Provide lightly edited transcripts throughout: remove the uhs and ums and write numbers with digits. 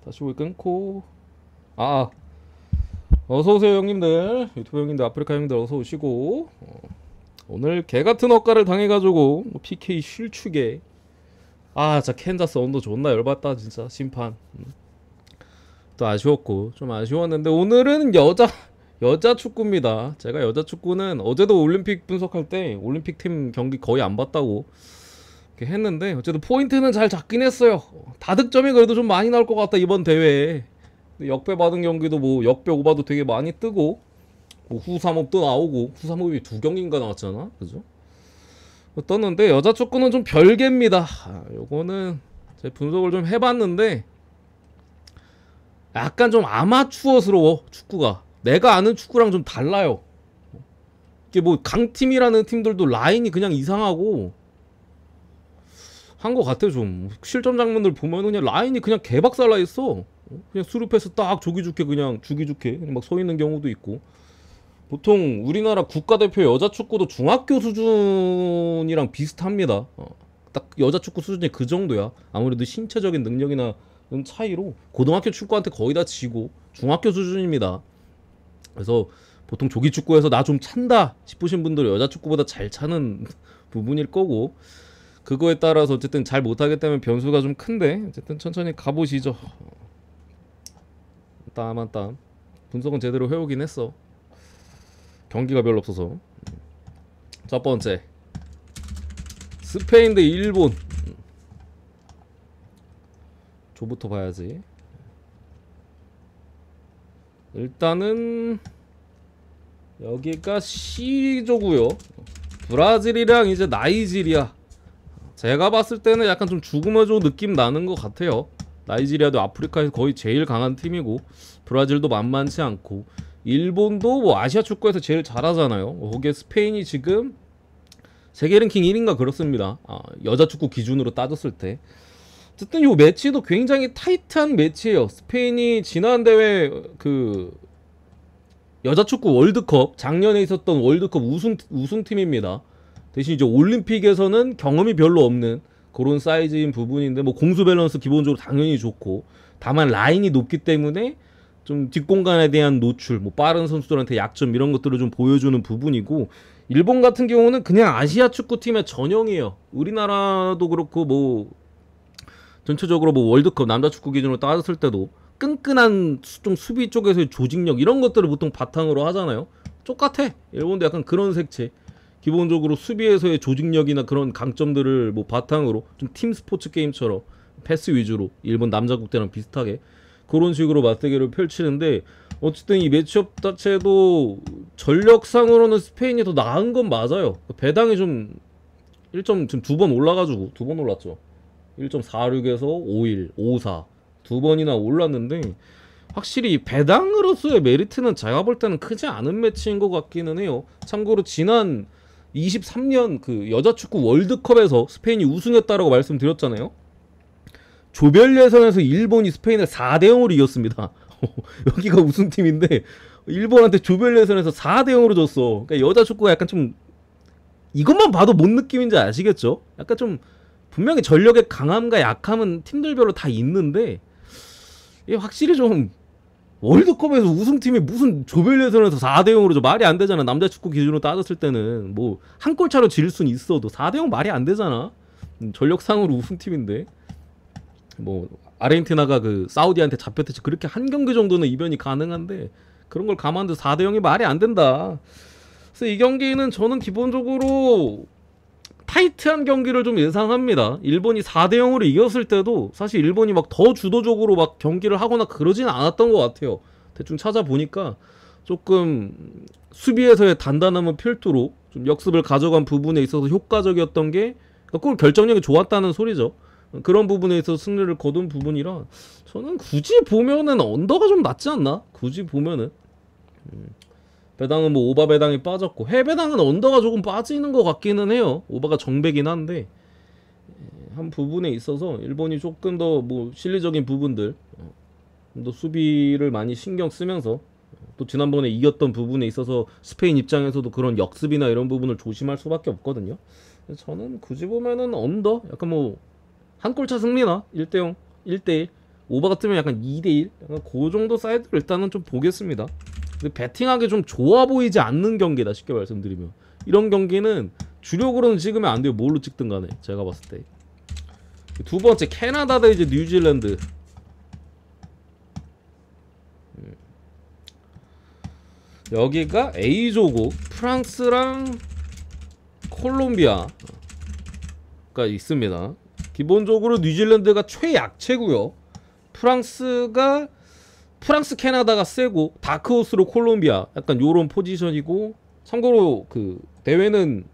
다시 올 끊고. 아, 어서오세요 형님들, 유튜브 형님들, 아프리카 형님들 어서오시고. 오늘 개같은 억가를 당해가지고 PK 실축에, 아 진짜 캔자스 언더 존나 열받다 진짜. 심판 또 아쉬웠고 좀 아쉬웠는데, 오늘은 여자 축구입니다. 제가 여자 축구는 어제도 올림픽 분석할 때 올림픽 팀 경기 거의 안 봤다고 이렇게 했는데, 어쨌든 포인트는 잘 잡긴 했어요. 다득점이 그래도 좀 많이 나올 것 같다 이번 대회에. 역배 받은 경기도 뭐 역배 오바도 되게 많이 뜨고, 뭐 후3업도 나오고, 후3업이 두 경기인가 나왔잖아, 그죠? 떴는데 여자 축구는 좀 별개입니다. 요거는 제 분석을 좀 해봤는데 약간 좀 아마추어스러워. 축구가 내가 아는 축구랑 좀 달라요. 이게 뭐 강팀이라는 팀들도 라인이 그냥 이상하고 한 것 같아. 좀 실점 장면들 보면은 그냥 라인이 그냥 개박살나 있어. 그냥 스루패스 딱 조기 좋게 그냥 주기 좋게 그냥 막 서 있는 경우도 있고. 보통 우리나라 국가대표 여자 축구도 중학교 수준이랑 비슷합니다. 딱 여자 축구 수준이 그 정도야. 아무래도 신체적인 능력이나 이런 차이로 고등학교 축구한테 거의 다 지고 중학교 수준입니다. 그래서 보통 조기 축구에서 나 좀 찬다 싶으신 분들은 여자 축구보다 잘 차는 부분일 거고, 그거에 따라서 어쨌든 잘 못하겠다면 변수가 좀 큰데, 어쨌든 천천히 가보시죠. 땀 한 땀 분석은 제대로 해오긴 했어. 경기가 별로 없어서. 첫 번째, 스페인 대 일본. 조부터 봐야지. 일단은 여기가 C조고요. 브라질이랑 이제 나이지리아. 제가 봤을 때는 약간 좀 죽음의 조 느낌 나는 것 같아요. 나이지리아도 아프리카에서 거의 제일 강한 팀이고, 브라질도 만만치 않고, 일본도 뭐 아시아 축구에서 제일 잘하잖아요. 거기에 스페인이 지금 세계 랭킹 1인가 그렇습니다. 여자 축구 기준으로 따졌을 때. 어쨌든 이 매치도 굉장히 타이트한 매치예요. 스페인이 지난 대회 그 여자 축구 월드컵, 작년에 있었던 월드컵 우승팀입니다. 대신 이제 올림픽에서는 경험이 별로 없는 그런 사이즈인 부분인데, 뭐 공수 밸런스 기본적으로 당연히 좋고, 다만 라인이 높기 때문에 좀 뒷공간에 대한 노출, 뭐 빠른 선수들한테 약점 이런 것들을 좀 보여주는 부분이고, 일본 같은 경우는 그냥 아시아 축구팀의 전형이에요. 우리나라도 그렇고 뭐 전체적으로 뭐 월드컵 남자 축구 기준으로 따졌을 때도 끈끈한 좀 수비 쪽에서의 조직력 이런 것들을 보통 바탕으로 하잖아요. 똑같아. 일본도 약간 그런 색채. 기본적으로 수비에서의 조직력이나 그런 강점들을 뭐 바탕으로 좀 팀 스포츠 게임처럼 패스 위주로 일본 남자 국대랑 비슷하게 그런 식으로 맞대결을 펼치는데, 어쨌든 이 매치업 자체도 전력상으로는 스페인이 더 나은 건 맞아요. 배당이 좀 1점 지금 두 번 올라가지고, 두 번 올랐죠. 1.46에서 51, 54 두 번이나 올랐는데, 확실히 배당으로서의 메리트는 제가 볼 때는 크지 않은 매치인 것 같기는 해요. 참고로 지난 23년 그 여자 축구 월드컵에서 스페인이 우승했다라고 말씀드렸잖아요. 조별 예선에서 일본이 스페인을 4대 0으로 이겼습니다. 여기가 우승팀인데 일본한테 조별 예선에서 4대 0으로 졌어. 그러니까 여자 축구가 약간 좀, 이것만 봐도 뭔 느낌인지 아시겠죠? 약간 좀 분명히 전력의 강함과 약함은 팀들별로 다 있는데, 이게 확실히 좀 월드컵에서 우승팀이 무슨 조별 예선에서 4대 0으로 져. 말이 안 되잖아. 남자 축구 기준으로 따졌을 때는 뭐 한 골 차로 질 수는 있어도 4대 0 말이 안 되잖아. 전력상으로 우승팀인데. 뭐 아르헨티나가 그 사우디한테 잡혔듯이 그렇게 한 경기 정도는 이변이 가능한데, 그런 걸 감안해도 4대 0이 말이 안 된다. 그래서 이 경기는 저는 기본적으로 타이트한 경기를 좀 예상합니다. 일본이 4대 0으로 이겼을 때도 사실 일본이 막 더 주도적으로 막 경기를 하거나 그러진 않았던 것 같아요. 대충 찾아보니까 조금 수비에서의 단단함을 필두로 좀 역습을 가져간 부분에 있어서 효과적이었던 게, 그러니까 골 결정력이 좋았다는 소리죠. 그런 부분에 있어서 승리를 거둔 부분이라 저는 굳이 보면은 언더가 좀 낫지 않나? 굳이 보면은 배당은 뭐 오바 배당이 빠졌고, 해 배당은 언더가 조금 빠지는 것 같기는 해요. 오바가 정배긴 한데 한 부분에 있어서 일본이 조금 더 뭐 실리적인 부분들, 좀 더 수비를 많이 신경 쓰면서, 또 지난번에 이겼던 부분에 있어서 스페인 입장에서도 그런 역습이나 이런 부분을 조심할 수밖에 없거든요. 그래서 저는 굳이 보면은 언더, 약간 뭐 한 골차 승리나 1대0, 1대1 오버가 뜨면 약간 2대1 약간 그 정도 사이드를 일단은 좀 보겠습니다. 근데 배팅하기 좀 좋아 보이지 않는 경기다 쉽게 말씀드리면 이런 경기는 주력으로는 찍으면 안 돼요. 뭘로 찍든 간에 제가 봤을 때. 두 번째 캐나다 대 이제 뉴질랜드. 여기가 A조국 프랑스랑 콜롬비아가 있습니다. 기본적으로 뉴질랜드가 최약체고요. 프랑스 캐나다가 세고 다크호스로 콜롬비아 약간 요런 포지션이고 참고로 그 대회는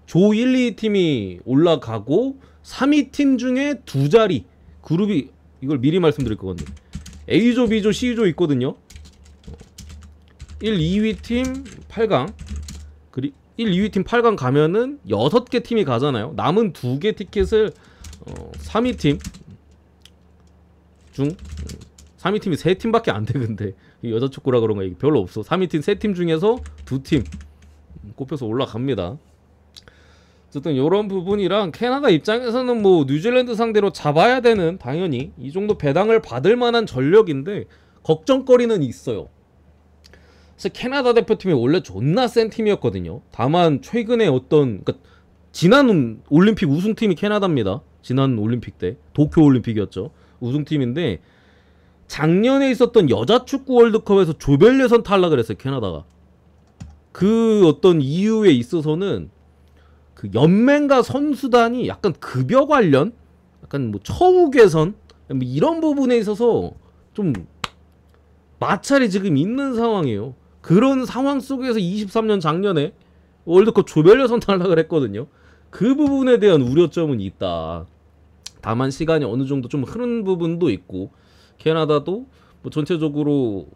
조 1, 2팀이 올라가고 3위 팀 중에 두 자리 그룹이 이걸 미리 말씀드릴 거거든요. A조, B조, C조 있거든요. 1, 2위 팀 8강 그리고 1, 2위 팀 8강 가면은 6개 팀이 가잖아요. 남은 2개 티켓을 3위 팀 중 3위 팀이 3팀밖에 안 돼. 근데 여자 축구라 그런가 이게 별로 없어. 3위 팀 3팀 중에서 2팀 꼽혀서 올라갑니다. 어쨌든 이런 부분이랑 캐나다 입장에서는 뭐 뉴질랜드 상대로 잡아야 되는 당연히 이 정도 배당을 받을 만한 전력인데 걱정거리는 있어요. 사실 캐나다 대표팀이 원래 존나 센 팀이었거든요. 다만 최근에 그러니까 지난 올림픽 우승팀이 캐나다입니다. 지난 올림픽 때 도쿄 올림픽이었죠. 우승팀인데 작년에 있었던 여자 축구 월드컵에서 조별 예선 탈락을 했어요. 캐나다가. 그 어떤 이유에 있어서는 그 연맹과 선수단이 약간 급여 관련, 약간 뭐 처우 개선 뭐 이런 부분에 있어서 좀 마찰이 지금 있는 상황이에요. 그런 상황 속에서 23년 작년에 월드컵 조별 예선 탈락을 했거든요. 그 부분에 대한 우려점은 있다. 다만 시간이 어느 정도 좀 흐른 부분도 있고 캐나다도 뭐 전체적으로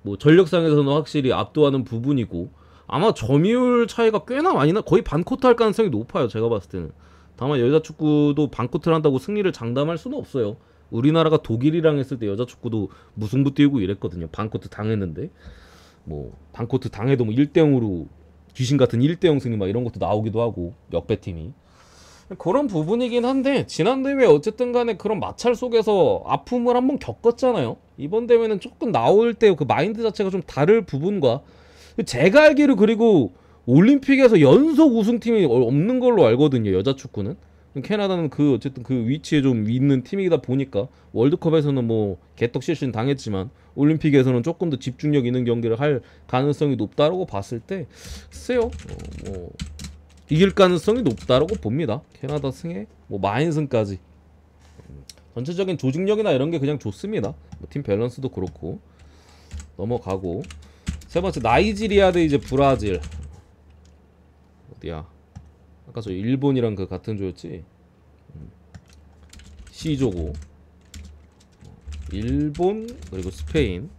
뭐 전력상에서는 확실히 압도하는 부분이고 아마 점유율 차이가 꽤나 많이 거의 반코트 할 가능성이 높아요. 제가 봤을 때는. 다만 여자 축구도 반코트를 한다고 승리를 장담할 수는 없어요. 우리나라가 독일이랑 했을 때 여자 축구도 무승부 띄우고 이랬거든요. 반코트 당했는데 뭐 반코트 당해도 뭐 1대0으로 귀신 같은 1대0 승리 막 이런 것도 나오기도 하고 역배팀이 그런 부분이긴 한데 지난 대회 어쨌든 간에 그런 마찰 속에서 아픔을 한번 겪었잖아요. 이번 대회는 조금 나올 때 그 마인드 자체가 좀 다를 부분과 제가 알기로 그리고 올림픽에서 연속 우승팀이 없는 걸로 알거든요. 여자 축구는. 캐나다는 그 어쨌든 그 위치에 좀 있는 팀이다 보니까 월드컵에서는 뭐 개떡 실신 당했지만 올림픽에서는 조금 더 집중력 있는 경기를 할 가능성이 높다라고 봤을 때 글쎄요. 뭐 이길 가능성이 높다라고 봅니다. 캐나다 승에 뭐 마인승까지 전체적인 조직력이나 이런 게 그냥 좋습니다. 뭐 팀 밸런스도 그렇고 넘어가고 세 번째 나이지리아 대 이제 브라질 어디야? 아까 저 일본이랑 그 같은 조였지? C조고 일본 그리고 스페인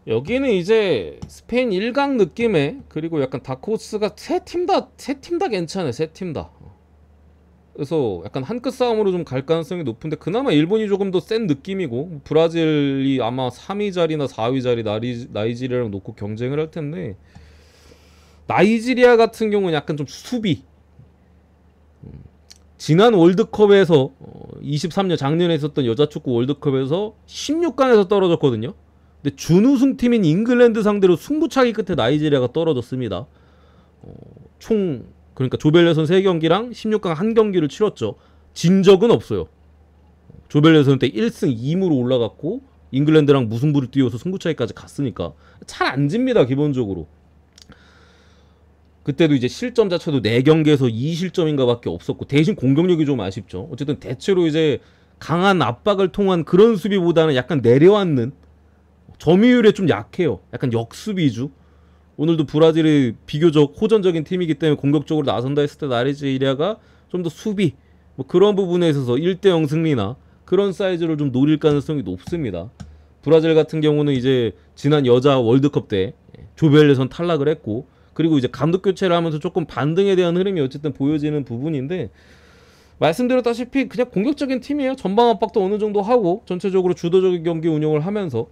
여기는 이제 스페인 1강 느낌의 그리고 약간 다크호스가 세 팀 다 괜찮아요. 세 팀 다. 그래서 약간 한끗 싸움으로 좀 갈 가능성이 높은데 그나마 일본이 조금 더 센 느낌이고 브라질이 아마 3위 자리나 4위 자리 나이지리아랑 놓고 경쟁을 할 텐데 나이지리아 같은 경우는 약간 좀 수비 지난 월드컵에서 23년 작년에 있었던 여자축구 월드컵에서 16강에서 떨어졌거든요. 근데 준우승팀인 잉글랜드 상대로 승부차기 끝에 나이지리아가 떨어졌습니다. 총 그러니까 조별 예선 3경기랑 16강 1경기를 치렀죠. 진 적은 없어요. 조별 예선 때 1승 2무로 올라갔고 잉글랜드랑 무승부를 띄워서 승부차기까지 갔으니까 잘 안 집니다. 기본적으로. 그때도 이제 실점 자체도 4경기에서 2실점인가 밖에 없었고 대신 공격력이 좀 아쉽죠. 어쨌든 대체로 이제 강한 압박을 통한 그런 수비보다는 약간 내려앉는 점유율에 좀 약해요. 약간 역수비 위주. 오늘도 브라질이 비교적 호전적인 팀이기 때문에 공격적으로 나선다 했을 때 나이지리아가 좀 더 수비 뭐 그런 부분에 있어서 1대0 승리나 그런 사이즈를 좀 노릴 가능성이 높습니다. 브라질 같은 경우는 이제 지난 여자 월드컵 때 조별 예선 탈락을 했고 그리고 이제 감독 교체를 하면서 조금 반등에 대한 흐름이 어쨌든 보여지는 부분인데 말씀드렸다시피 그냥 공격적인 팀이에요. 전방 압박도 어느 정도 하고 전체적으로 주도적인 경기 운영을 하면서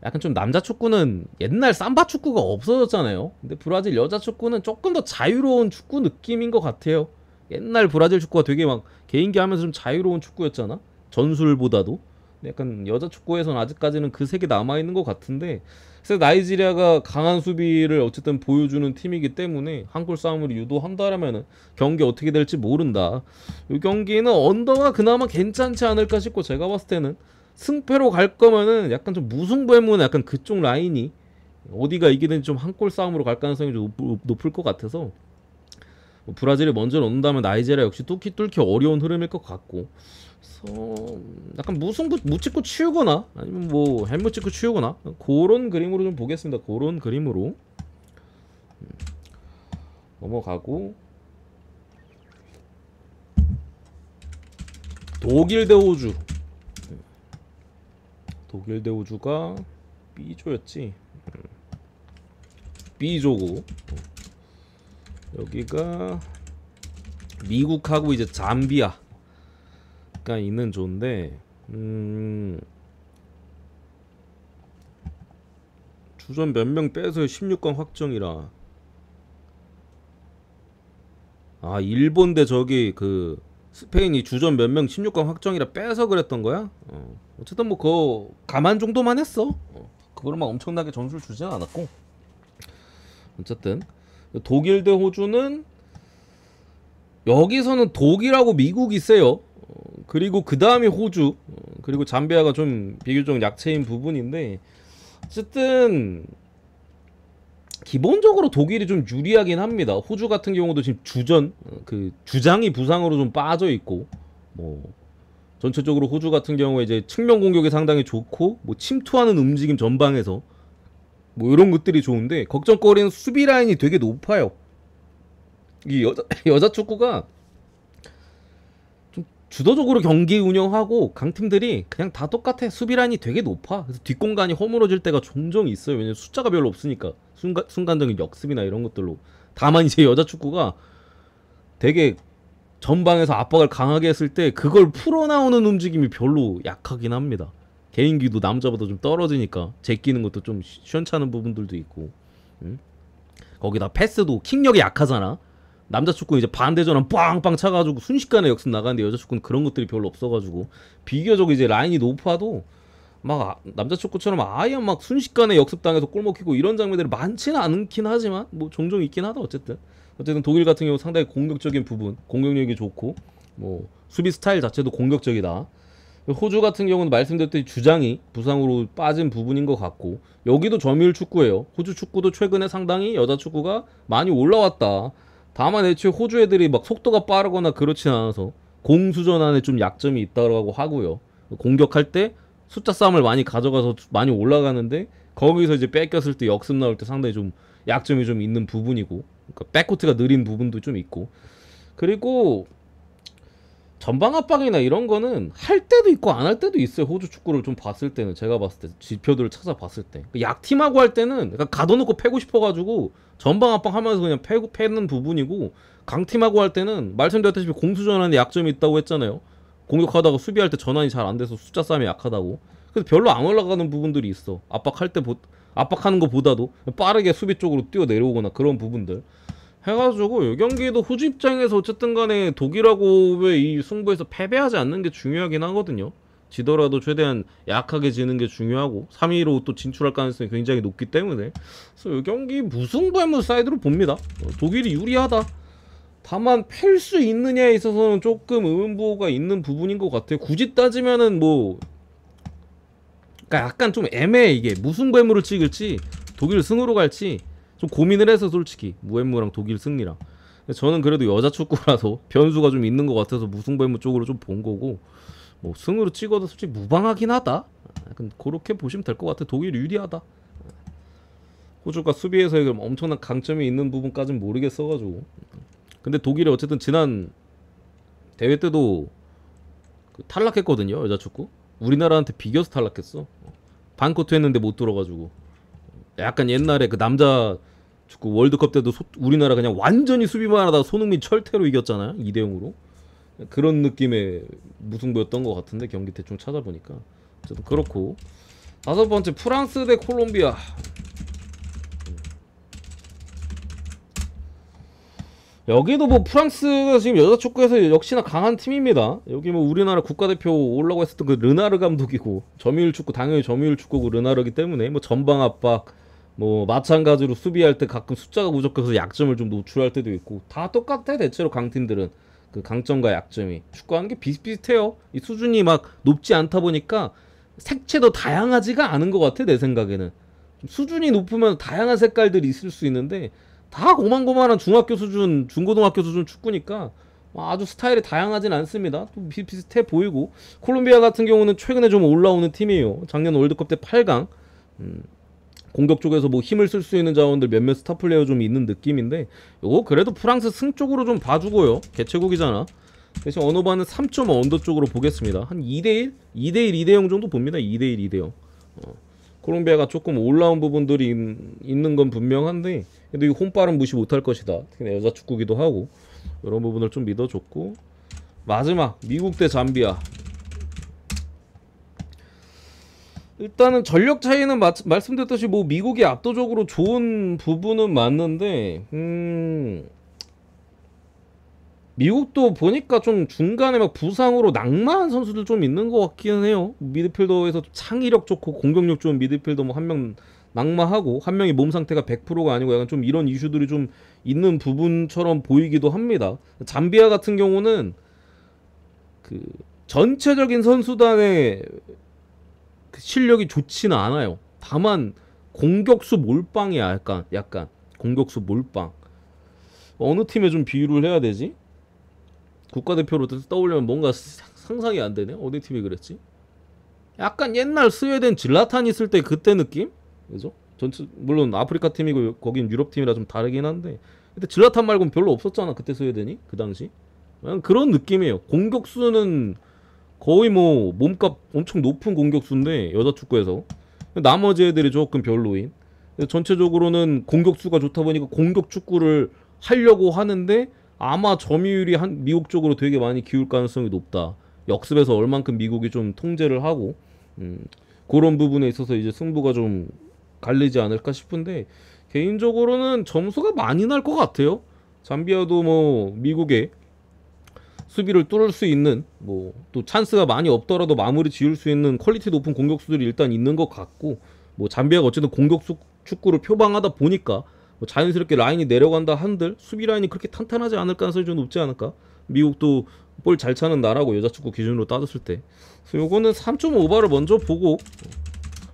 약간 좀 남자 축구는 옛날 삼바 축구가 없어졌잖아요. 근데 브라질 여자 축구는 조금 더 자유로운 축구 느낌인 것 같아요. 옛날 브라질 축구가 되게 막 개인기 하면서 좀 자유로운 축구였잖아. 전술보다도. 약간 여자 축구에서는 아직까지는 그 색이 남아있는 것 같은데, 그래서 나이지리아가 강한 수비를 어쨌든 보여주는 팀이기 때문에 한 골 싸움을 유도한다라면은 경기 어떻게 될지 모른다. 이 경기는 언더가 그나마 괜찮지 않을까 싶고, 제가 봤을 때는 승패로 갈 거면은 약간 좀 무승부에는 약간 그쪽 라인이 어디가 이기든지 좀 한 골 싸움으로 갈 가능성이 좀 높을 것 같아서, 브라질이 먼저 넣는다면 나이지리아 역시 뚫기 어려운 흐름일 것 같고, 그래서 약간 무승부 묻찍고 치우거나 아니면 뭐 헬무 찍고 치우거나 그런 그림으로 좀 보겠습니다. 그런 그림으로 넘어가고, 독일 대 호주. 독일 대 호주가 B조였지. B조고, 여기가 미국하고 이제 잠비아가 있는 조인데, 주전 몇 명 빼서 16강 확정이라. 아, 일본 대 저기 그 스페인이 주전 몇 명 16강 확정이라 빼서 그랬던 거야? 어쨌든 뭐 그거 가만 정도만 했어. 그거를 막 엄청나게 점수를 주진 않았고. 어쨌든 독일 대 호주는, 여기서는 독일하고 미국이 세요. 그리고 그 다음에 호주, 그리고 잠비아가 좀 비교적 약체인 부분인데, 어쨌든 기본적으로 독일이 좀 유리하긴 합니다. 호주 같은 경우도 지금 그 주장이 부상으로 좀 빠져 있고, 뭐 전체적으로 호주 같은 경우에 이제 측면 공격이 상당히 좋고, 뭐 침투하는 움직임 전방에서 뭐 이런 것들이 좋은데, 걱정거리는 수비 라인이 되게 높아요. 이 여자 축구가 좀 주도적으로 경기 운영하고 강팀들이 그냥 다 똑같아. 수비 라인이 되게 높아. 그래서 뒷공간이 허물어질 때가 종종 있어요. 왜냐면 숫자가 별로 없으니까. 순간적인 역습이나 이런 것들로. 다만 이제 여자 축구가 되게 전방에서 압박을 강하게 했을 때 그걸 풀어나오는 움직임이 별로 약하긴 합니다. 개인기도 남자보다 좀 떨어지니까 제끼는 것도 좀 시원찮은 부분들도 있고, 거기다 패스도 킥력이 약하잖아. 남자 축구는 이제 반대 전환 빵빵 차가지고 순식간에 역습 나가는데, 여자 축구는 그런 것들이 별로 없어가지고 비교적 이제 라인이 높아도 막 남자 축구처럼 아예 막 순식간에 역습당해서 골 먹히고 이런 장면들이 많지는 않긴 하지만 뭐 종종 있긴 하다. 어쨌든 독일 같은 경우 상당히 공격적인 부분, 공격력이 좋고, 뭐 수비 스타일 자체도 공격적이다. 호주 같은 경우는 말씀드렸듯이 주장이 부상으로 빠진 부분인 것 같고, 여기도 점유율 축구예요. 호주 축구도 최근에 상당히 여자 축구가 많이 올라왔다. 다만 애초에 호주 애들이 막 속도가 빠르거나 그렇진 않아서 공수전환에 좀 약점이 있다고 하고요. 공격할 때 숫자 싸움을 많이 가져가서 많이 올라가는데, 거기서 이제 뺏겼을 때 역습 나올 때 상당히 좀 약점이 좀 있는 부분이고, 그러니까 백코트가 느린 부분도 좀 있고, 그리고 전방 압박이나 이런 거는 할 때도 있고 안 할 때도 있어요. 호주 축구를 좀 봤을 때는, 제가 봤을 때 지표들을 찾아봤을 때 약팀하고 할 때는 약간 가둬놓고 패고 싶어가지고 전방 압박하면서 그냥 패는 부분이고, 강팀하고 할 때는 말씀드렸다시피 공수전환에 약점이 있다고 했잖아요. 공격하다가 수비할 때 전환이 잘 안 돼서 숫자 싸움이 약하다고. 그래서 별로 안 올라가는 부분들이 있어. 압박하는 것보다도 빠르게 수비 쪽으로 뛰어 내려오거나 그런 부분들 해가지고, 이 경기도 호주 입장에서 어쨌든 간에 독일하고 왜 이 승부에서 패배하지 않는 게 중요하긴 하거든요. 지더라도 최대한 약하게 지는 게 중요하고, 3위로 또 진출할 가능성이 굉장히 높기 때문에, 그래서 이 경기 무승부의 사이드로 봅니다. 독일이 유리하다. 다만 팰 수 있느냐에 있어서는 조금 의문부호가 있는 부분인 것 같아요. 굳이 따지면은 뭐, 그러니까 약간 좀 애매해. 이게 무승부를 찍을지 독일 승으로 갈지 좀 고민을 해서, 솔직히 무엠무랑 독일 승리랑. 저는 그래도 여자 축구라서 변수가 좀 있는 것 같아서 무승부emu 쪽으로 좀 본 거고, 뭐 승으로 찍어도 솔직히 무방하긴 하다. 약간 그렇게 보시면 될 것 같아. 독일이 유리하다. 호주가 수비에서 엄청난 강점이 있는 부분까지는 모르겠어가지고. 근데 독일이 어쨌든 지난 대회 때도 탈락했거든요. 여자 축구 우리나라한테 비겨서 탈락했어. 반코트 했는데 못 들어가지고. 약간 옛날에 그 남자 축구 월드컵 때도 우리나라 그냥 완전히 수비만 하다가 손흥민 철퇴로 이겼잖아요. 2대0으로. 그런 느낌의 무승부였던 것 같은데, 경기 대충 찾아보니까. 어쨌든 그렇고, 다섯 번째 프랑스 대 콜롬비아. 여기도 뭐 프랑스가 지금 여자 축구에서 역시나 강한 팀입니다. 여기 뭐 우리나라 국가대표 오려고 했었던 그 르나르 감독이고, 점유율 축구 당연히 점유율 축구고 르나르기 때문에 뭐 전방 압박, 뭐 마찬가지로 수비할 때 가끔 숫자가 부족해서 약점을 좀 노출할 때도 있고, 다 똑같아 대체로 강팀들은. 그 강점과 약점이 축구하는 게 비슷비슷해요. 이 수준이 막 높지 않다 보니까 색채도 다양하지가 않은 것 같아 내 생각에는. 수준이 높으면 다양한 색깔들이 있을 수 있는데 다 고만고만한 중학교 수준, 중고등학교 수준 축구니까 아주 스타일이 다양하진 않습니다. 또 비슷비슷해 보이고, 콜롬비아 같은 경우는 최근에 좀 올라오는 팀이에요. 작년 월드컵 때 8강. 공격 쪽에서 뭐 힘을 쓸 수 있는 자원들 몇몇 스타 플레이어 좀 있는 느낌인데, 요거 그래도 프랑스 승 쪽으로 좀 봐주고요. 개최국이잖아. 대신 언어반은 3.5 언더 쪽으로 보겠습니다. 한 2대1? 2대1, 2대0 정도 봅니다. 2대1, 2대0. 콜롬비아가 조금 올라온 부분들이 있는 건 분명한데, 그래도 이 홈발은 무시 못할 것이다. 특히나 여자 축구기도 하고, 이런 부분을 좀 믿어줬고, 마지막 미국 대 잠비아. 일단은 전력 차이는 말씀드렸듯이 뭐 미국이 압도적으로 좋은 부분은 맞는데, 미국도 보니까 좀 중간에 막 부상으로 낙마한 선수들 좀 있는 것 같기는 해요. 미드필더에서 창의력 좋고 공격력 좋은 미드필더 뭐 한 명 낙마하고, 한 명이 몸 상태가 100%가 아니고 약간 좀 이런 이슈들이 좀 있는 부분처럼 보이기도 합니다. 잠비아 같은 경우는 그 전체적인 선수단의 그 실력이 좋지는 않아요. 다만 공격수 몰빵이야. 약간 공격수 몰빵. 어느 팀에 좀 비유를 해야 되지? 국가대표로 떠올리면 뭔가 상상이 안 되네. 어느 팀이 그랬지? 약간 옛날 스웨덴 질라탄 있을 때 그때 느낌? 그죠? 전체 물론 아프리카 팀이고 거긴 유럽 팀이라 좀 다르긴 한데, 근데 질라탄 말고는 별로 없었잖아 그때 스웨덴이 그 당시. 그냥 그런 느낌이에요. 공격수는 거의 뭐 몸값 엄청 높은 공격수인데 여자 축구에서 나머지 애들이 조금 별로인. 전체적으로는 공격수가 좋다 보니까 공격 축구를 하려고 하는데 아마 점유율이 한 미국 쪽으로 되게 많이 기울 가능성이 높다. 역습에서 얼만큼 미국이 좀 통제를 하고, 그런 부분에 있어서 이제 승부가 좀 갈리지 않을까 싶은데, 개인적으로는 점수가 많이 날 것 같아요. 잠비아도 뭐 미국의 수비를 뚫을 수 있는, 뭐 또 찬스가 많이 없더라도 마무리 지을 수 있는 퀄리티 높은 공격수들이 일단 있는 것 같고, 뭐 잠비아가 어쨌든 공격수 축구를 표방하다 보니까 뭐 자연스럽게 라인이 내려간다 한들 수비 라인이 그렇게 탄탄하지 않을 가능성이 좀 높지 않을까. 미국도 볼 잘 차는 나라고 여자 축구 기준으로 따졌을 때. 그래서 요거는 3.5바를 먼저 보고,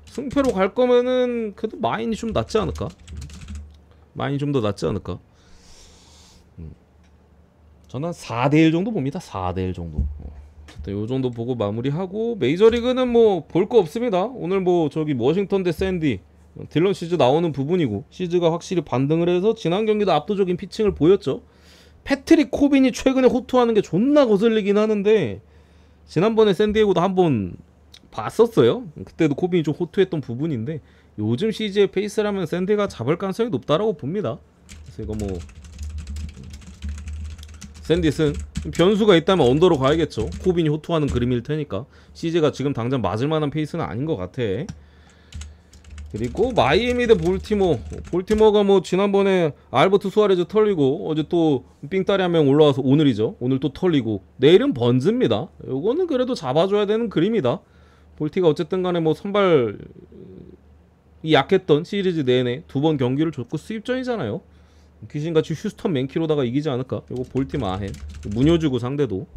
승패로 갈 거면은 그래도 마인이 좀 낫지 않을까. 마인이 좀 더 낫지 않을까. 저는 4대1 정도 봅니다. 4대1 정도. 요 정도 보고 마무리하고, 메이저리그는 뭐 볼 거 없습니다. 오늘 뭐 저기 워싱턴 대 샌디, 딜런 시즈 나오는 부분이고, 시즈가 확실히 반등을 해서 지난 경기도 압도적인 피칭을 보였죠. 패트릭 코빈이 최근에 호투하는 게 존나 거슬리긴 하는데, 지난번에 샌디에고도 한번 봤었어요. 그때도 코빈이 좀 호투했던 부분인데, 요즘 시즈의 페이스라면 샌디가 잡을 가능성이 높다라고 봅니다. 그래서 이거 뭐 샌디 승. 변수가 있다면 언더로 가야겠죠. 코빈이 호투하는 그림일 테니까. 시즈가 지금 당장 맞을 만한 페이스는 아닌 것 같아. 그리고 마이애미 대 볼티모. 볼티모가 뭐 지난번에 알버트 수아레즈 털리고, 어제 또 삥따리 한 명 올라와서 오늘이죠. 오늘 또 털리고, 내일은 번즈입니다. 요거는 그래도 잡아줘야 되는 그림이다. 볼티가 어쨌든 간에 뭐 선발이 약했던 시리즈 내내 두 번 경기를 줬고 수입전이잖아요. 귀신같이 휴스턴 맨키로다가 이기지 않을까? 요거 볼팀 아헨 무녀주고 상대도.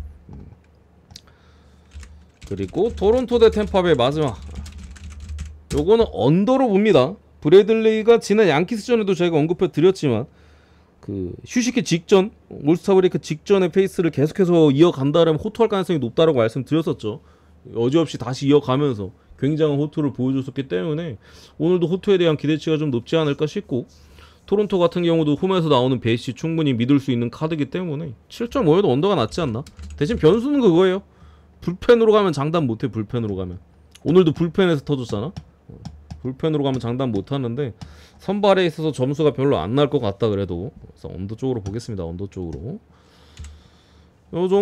그리고 토론토 대 템파베이 마지막. 요거는 언더로 봅니다. 브래들리가 지난 양키스전에도 저희가 언급해 드렸지만, 그 휴식기 직전, 올스타 브레이크 직전의 페이스를 계속해서 이어간다면 호투할 가능성이 높다라고 말씀드렸었죠. 여지없이 다시 이어가면서 굉장한 호투를 보여줬었기 때문에 오늘도 호투에 대한 기대치가 좀 높지 않을까 싶고, 토론토 같은 경우도 홈에서 나오는 베이시 충분히 믿을 수 있는 카드이기 때문에 7.5에도 언더가 낫지 않나? 대신 변수는 그거예요. 불펜으로 가면 장담 못해. 불펜으로 가면 오늘도 불펜에서 터졌잖아. 불펜으로 가면 장담 못하는데 선발에 있어서 점수가 별로 안 날 것 같다. 그래도 그래서 언더 쪽으로 보겠습니다. 언더 쪽으로. 요 정도